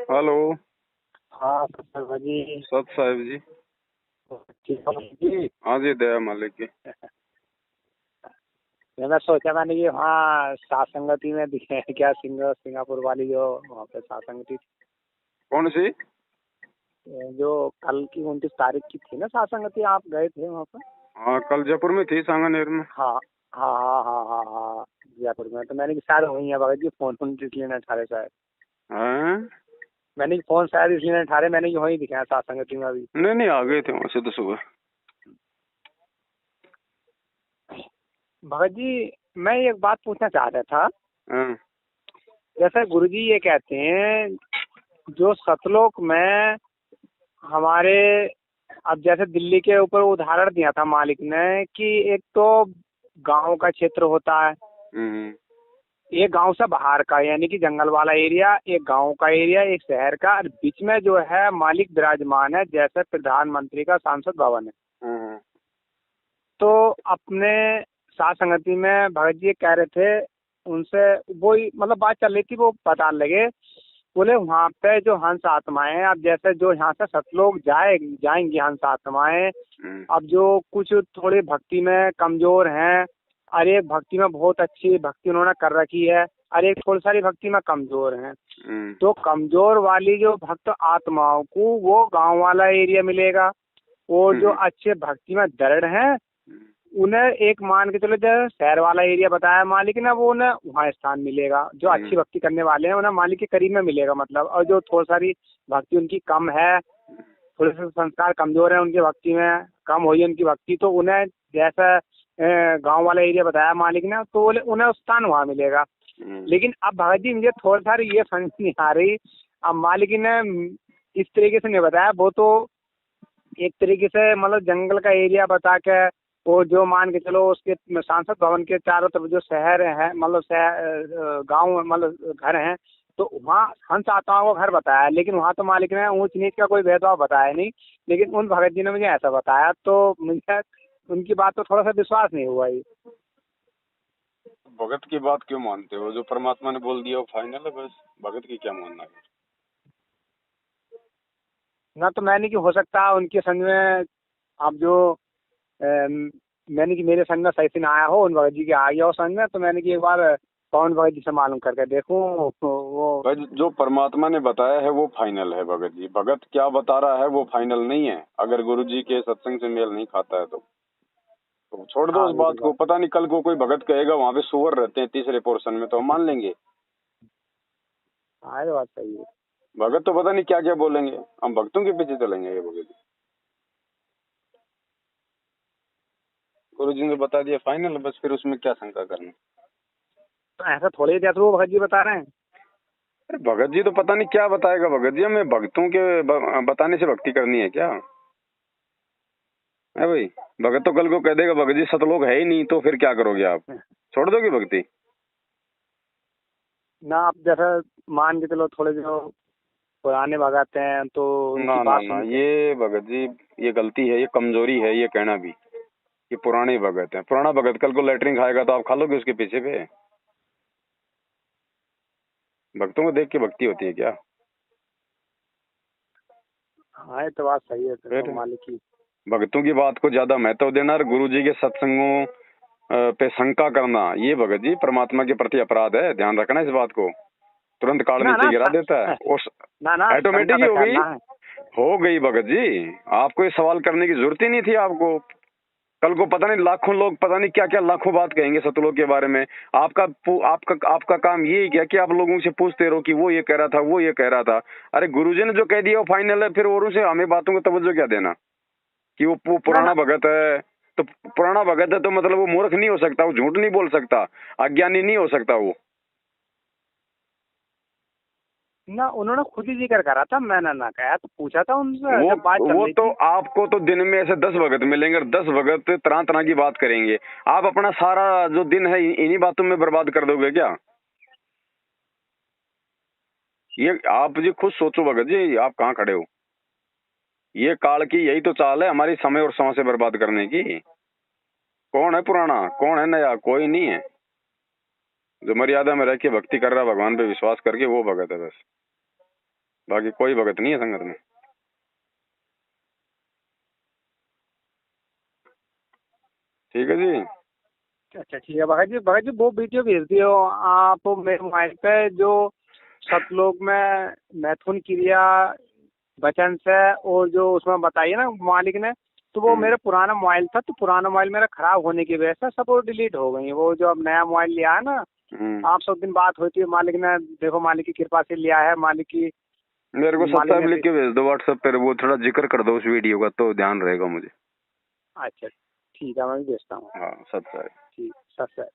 Hello. हाँ sir जी। सत साहिब जी। ठीक हो जी? हाँ जी, दया मालिक की। मैंने सोचा मैंने कि वहाँ सात संगति में दिखे हैं क्या, सिंगापुर वाली जो वहाँ पे सात संगति थी, कौन सी? जो कल की 29 तारीख की थी ना सात संगति, आप गए थे वहाँ पे? हाँ, कल जयपुर में थी, सांगानेर में। हाँ हाँ हाँ हाँ हाँ हाँ, जयपुर में। तो मैंने कि शायद वही है भगत जी, फोन फोन इसलिए नहीं उठा रहे शायद। हैं? मैंने कि फोन शायद इसलिए नहीं उठा रहे, मैंने कि वही दिखे हैं सात संगति में अभी। नहीं नहीं, आ गए थे वहाँ से तो सुबह। भगत जी मैं एक बात पूछना चाह रहा था। हाँ। जैसे गुरुजी ये कहते हैं जो सतलोक में हमारे, अब जैसे दिल्ली के ऊपर उदाहरण दिया था मालिक ने कि एक तो गांव का क्षेत्र होता है, हम्म। एक गांव से बाहर का यानी कि जंगल वाला एरिया, एक गांव का एरिया, एक शहर का, और बीच में जो है मालिक विराजमान है जैसे प्रधानमंत्री का संसद भवन है। हम्म। तो अपने साथ संगति में भगत जी कह रहे थे, उनसे वही मतलब बात चल रही थी, वो बता लगे, बोले वहाँ पे जो हंस आत्माएं हैं, अब जैसे जो यहाँ से सतलोक जाएंगी हंस आत्माएं, हम्म। अब जो कुछ थोड़ी भक्ति में कमजोर हैं, और एक भक्ति में बहुत अच्छी भक्ति उन्होंने कर रखी है, और एक थोड़ी सारी भक्ति में कमजोर हैं। तो कमजोर वाली जो भक्त आत्माओं को वो गांव वाला एरिया मिलेगा, और जो अच्छे भक्ति में दृढ़ हैं उन्हें एक मान के चलो जो शहर वाला एरिया बताया मालिक ने, वो उन्हें वहाँ स्थान मिलेगा। जो अच्छी भक्ति करने वाले हैं उन्हें मालिक के करीब में मिलेगा मतलब, और जो थोड़ी सारी भक्ति उनकी कम है, थोड़े से संस्कार कमजोर है उनकी भक्ति में, कम हुई उनकी भक्ति, तो उन्हें जैसा गांव वाला एरिया बताया मालिक ने, तो उन्हें स्थान वहाँ मिलेगा। लेकिन अब भगत जी मुझे थोड़ी सारी ये समझ नहीं आ रही, अब मालिक ने इस तरीके से नहीं बताया, वो तो एक तरीके से मतलब जंगल का एरिया बता के, वो जो मान के चलो उसके सांसद भवन के चारों तरफ जो शहर है मतलब गांव मतलब घर हैं, तो वहाँ हंस आत्माओं का घर बताया, लेकिन वहाँ तो मालिक ने ऊंच नीच का कोई भेदभाव बताया नहीं, लेकिन उन भगत जी ने मुझे ऐसा बताया, तो मुझे उनकी बात तो थोड़ा सा विश्वास नहीं हुआ ही। भगत की बात क्यों मानते हो? जो परमात्मा ने बोल दिया वो फाइनल है, बस। भगत की क्या मानना है? ना तो मैंने कि हो सकता है उनके संग में आप जो मैंने कि मेरे संग में सही से ना आया हो, उन भगत जी के आ गया हो संग में, तो मैंने कि एक बार पवन भगत जी से मालूम करके देखूं वो। भाई, जो परमात्मा ने बताया है वो फाइनल है भगत जी। भगत क्या बता रहा है वो फाइनल नहीं है। अगर गुरु जी के सत्संग से मेल नहीं खाता है तो छोड़ दो हाँ उस ये तो बात को। बात, पता नहीं कल को कोई भगत कहेगा वहां पे सुअर रहते हैं तीसरे पोर्शन में, तो हम मान लेंगे। हाँ ये बात सही है। भगत तो पता नहीं क्या क्या बोलेंगे, हम भक्तों के पीछे चलेंगे। ये भगत गुरु जी ने बता दिया फाइनल, बस फिर उसमें क्या शंका करना। तो ऐसा थोड़ी जैसे वो भगत जी बता रहे हैं। अरे भगत जी तो पता नहीं क्या बताएगा। भगत जी हमें भक्तों के बताने से भक्ति करनी है क्या है भाई? भगत तो कल को कह देगा भगत जी सतलोक है ही नहीं, तो फिर क्या करोगे आप? छोड़ दोगे भक्ति? ना आप जैसा मान के चलो थोड़े जो पुराने भगत हैं तो ना उनकी ना बात ना, सुनते हैं। ये भगत जी ये गलती है, ये कमजोरी है ये कहना भी। ये पुराने भगत है। पुराना भगत कल को लेटरिन खाएगा तो आप खा लोगे उसके पीछे पे? भक्तों को देख के भक्ति होती है क्या? हाँ ये तो बात सही है, तो फिर मालिक की। भक्तों की बात को ज्यादा महत्व देना और गुरु जी के सत्संगों पे शंका करना, ये भगत जी परमात्मा के प्रति अपराध है। ध्यान रखना इस बात को। तुरंत काल ना नीचे ना गिरा देता है और ना ना शंका ऑटोमेटिक ही तो हो गई। करना है। हो गई भगत जी। आपको ये सवाल करने की जरूरत ही नहीं थी आपको। कल को पता नहीं लाखों लोग पता नहीं क्या क्या लाखों बात कहेंगे सतलोक के बारे में। आपका आपका काम ये ही क्या कि आप लोगों से पूछते रहो कि वो ये कह रहा था, वो ये कह रहा था। अरे गुरुजी ने जो कह दिया वो फाइनल है, फिर औरों से हमें बातों को तवज्जो क्या देना कि वो ना पुराना ना भगत है। तो पुराना भगत है तो मतलब वो मूर्ख नहीं हो सकता, वो झूठ नहीं बोल सकता, अज्ञानी नहीं हो सकता वो। ना उन्होंने खुद ही जिक्र करा था, मैंने ना कहा, तो पूछा था उनसे वो जब बात चल वो रही तो थी। आपको तो दिन में ऐसे 10 भगत मिलेंगे और 10 भगत तरह तरह की बात करेंगे। आप अपना सारा जो दिन है इन्हीं बातों में बर्बाद कर दोगे क्या? ये आप जी खुद सोचो भगत जी, आप कहाँ खड़े हो? ये काल की यही तो चाल है हमारी, समय और समय से बर्बाद करने की। कौन है पुराना, कौन है नया? कोई नहीं है। जो मर्यादा में रह के भक्ति कर रहा है भगवान पे विश्वास करके, वो भगत है बस। बाकी कोई भगत नहीं है संगत में। ठीक है जी। अच्छा ठीक है भगत जी वो वीडियो भेज दियो आप मेरे मोबाइल पे जो सतलोक में मैथुन क्रिया वचन से और जो उसमें बताइए ना मालिक ने, तो वो मेरा पुराना मोबाइल था, तो पुराना मोबाइल मेरा खराब होने की वजह से सब वो डिलीट हो गई। वो जो अब नया मोबाइल लिया है ना, आप सब दिन बात होती है, मालिक ने देखो मालिक की कृपा से लिया है, मालिक की मेरे को सब्सक्राइब लिख के भेज दो व्हाट्सएप पर, वो थोड़ा जिक्र कर दो उस वीडियो का तो ध्यान रहेगा मुझे। अच्छा ठीक है मैं भेजता हूँ। हाँ सब्सक्राइब। ठीक सब्सक्राइब।